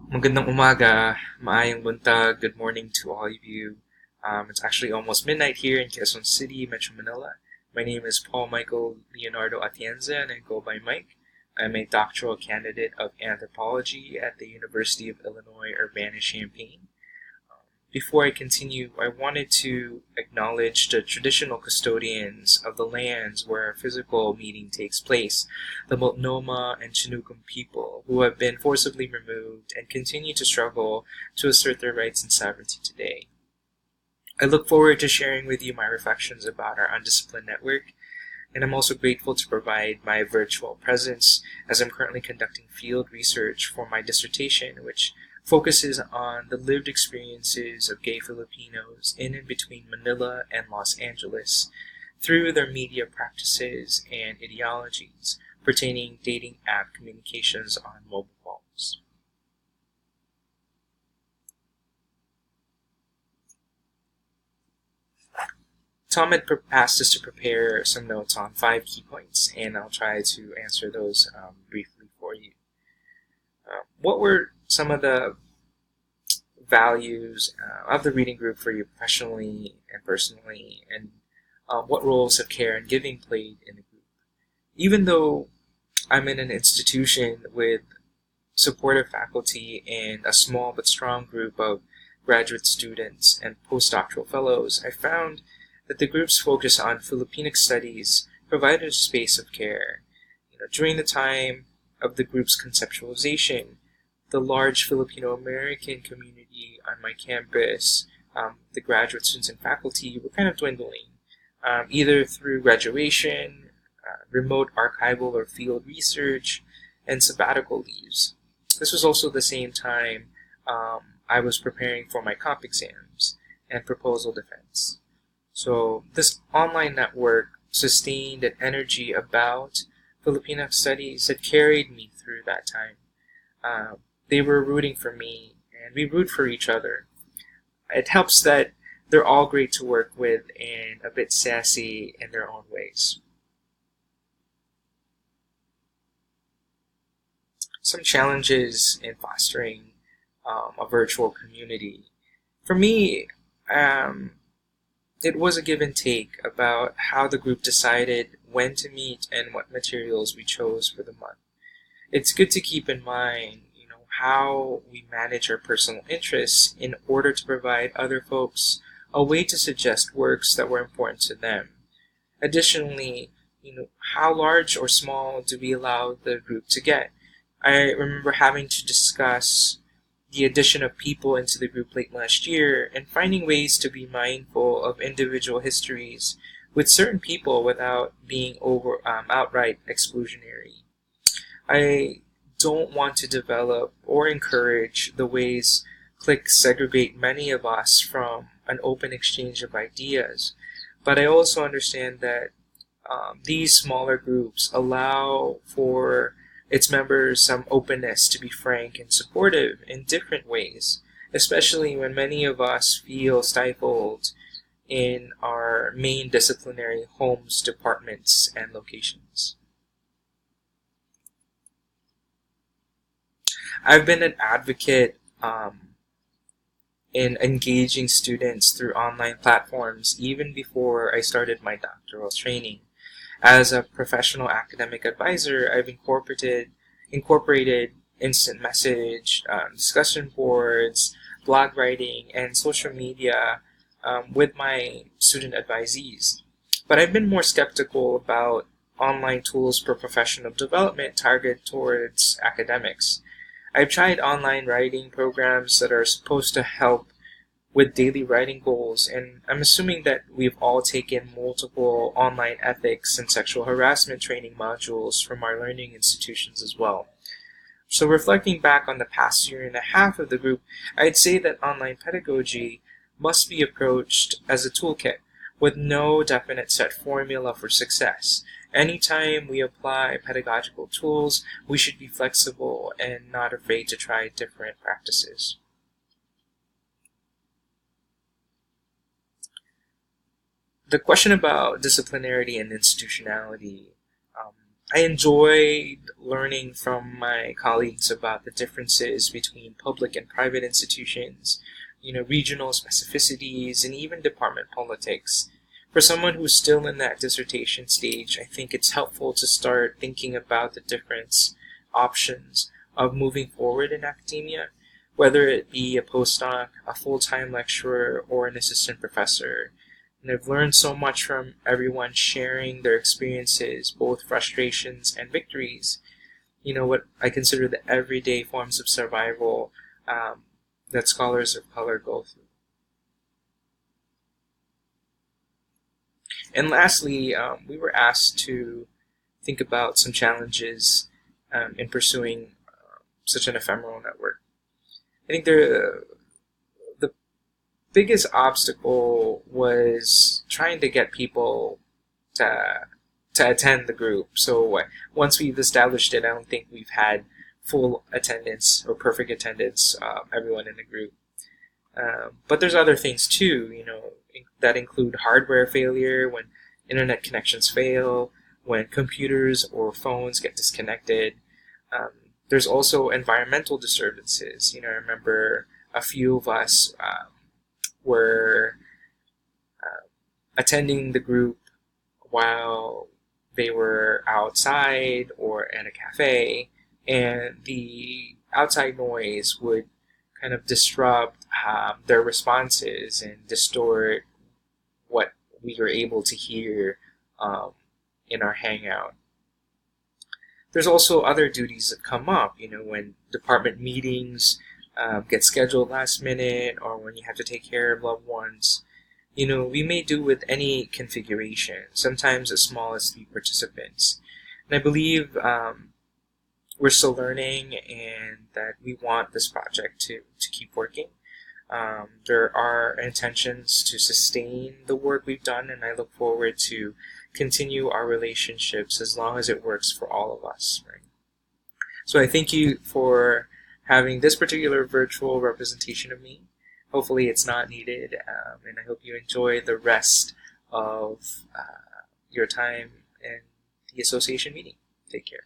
Magandang umaga, maayong buntag, good morning to all of you. It's actually almost midnight here in Quezon City, Metro Manila. My name is Paul Michael Leonardo Atienza and I go by Mike. I'm a doctoral candidate of anthropology at the University of Illinois Urbana-Champaign. Before I continue, I wanted to acknowledge the traditional custodians of the lands where our physical meeting takes place, the Multnomah and Chinookan people, who have been forcibly removed and continue to struggle to assert their rights and sovereignty today. I look forward to sharing with you my reflections about our undisciplined network, and I'm also grateful to provide my virtual presence as I'm currently conducting field research for my dissertation, which focuses on the lived experiences of gay Filipinos in and between Manila and Los Angeles through their media practices and ideologies pertaining dating app communications on mobile phones. Tom had asked us to prepare some notes on 5 key points, and I'll try to answer those briefly for you. What were some of the values of the reading group for you professionally and personally, and what roles have care and giving played in the group? Even though I'm in an institution with supportive faculty and a small but strong group of graduate students and postdoctoral fellows, I found that the group's focus on Filipino studies provided a space of care. During the time of the group's conceptualization, the large Filipino American community on my campus, the graduate students and faculty, were kind of dwindling, either through graduation, remote archival or field research, and sabbatical leaves. This was also the same time I was preparing for my comp exams and proposal defense. So this online network sustained an energy about Filipino studies that carried me through that time. They were rooting for me, and we root for each other. It helps that they're all great to work with and a bit sassy in their own ways. Some challenges in fostering a virtual community. For me, it was a give and take about how the group decided when to meet and what materials we chose for the month. It's good to keep in mind how we manage our personal interests in order to provide other folks a way to suggest works that were important to them. Additionally, how large or small do we allow the group to get? I remember having to discuss the addition of people into the group late last year and finding ways to be mindful of individual histories with certain people without being outright exclusionary. I don't want to develop or encourage the ways cliques segregate many of us from an open exchange of ideas, but I also understand that these smaller groups allow for its members some openness to be frank and supportive in different ways, especially when many of us feel stifled in our main disciplinary homes, departments, and locations. I've been an advocate in engaging students through online platforms even before I started my doctoral training. As a professional academic advisor, I've incorporated instant message, discussion boards, blog writing, and social media with my student advisees. But I've been more skeptical about online tools for professional development targeted towards academics. I've tried online writing programs that are supposed to help with daily writing goals, and I'm assuming that we've all taken multiple online ethics and sexual harassment training modules from our learning institutions as well. So reflecting back on the past year and a half of the group, I'd say that online pedagogy must be approached as a toolkit with no definite set formula for success. Anytime we apply pedagogical tools, we should be flexible and not afraid to try different practices. The question about disciplinarity and institutionality, I enjoyed learning from my colleagues about the differences between public and private institutions, regional specificities, and even department politics. For someone who's still in that dissertation stage, I think it's helpful to start thinking about the different options of moving forward in academia, whether it be a postdoc, a full-time lecturer, or an assistant professor. And I've learned so much from everyone sharing their experiences, both frustrations and victories. What I consider the everyday forms of survival that scholars of color go through. And lastly, we were asked to think about some challenges in pursuing such an ephemeral network. I think the biggest obstacle was trying to get people to attend the group. So once we've established it, I don't think we've had full attendance or perfect attendance, everyone in the group. But there's other things too, that include hardware failure, when internet connections fail, when computers or phones get disconnected. There's also environmental disturbances. I remember a few of us were attending the group while they were outside or in a cafe, and the outside noise would kind of disrupt their responses and distort what we were able to hear in our hangout. There's also other duties that come up, when department meetings get scheduled last minute, or when you have to take care of loved ones. We may do with any configuration, sometimes as small as 3 participants. And I believe we're still learning, and that we want this project to keep working. There are intentions to sustain the work we've done, and I look forward to continue our relationships as long as it works for all of us. Right? So I thank you for having this particular virtual representation of me. Hopefully it's not needed, and I hope you enjoy the rest of your time in the association meeting. Take care.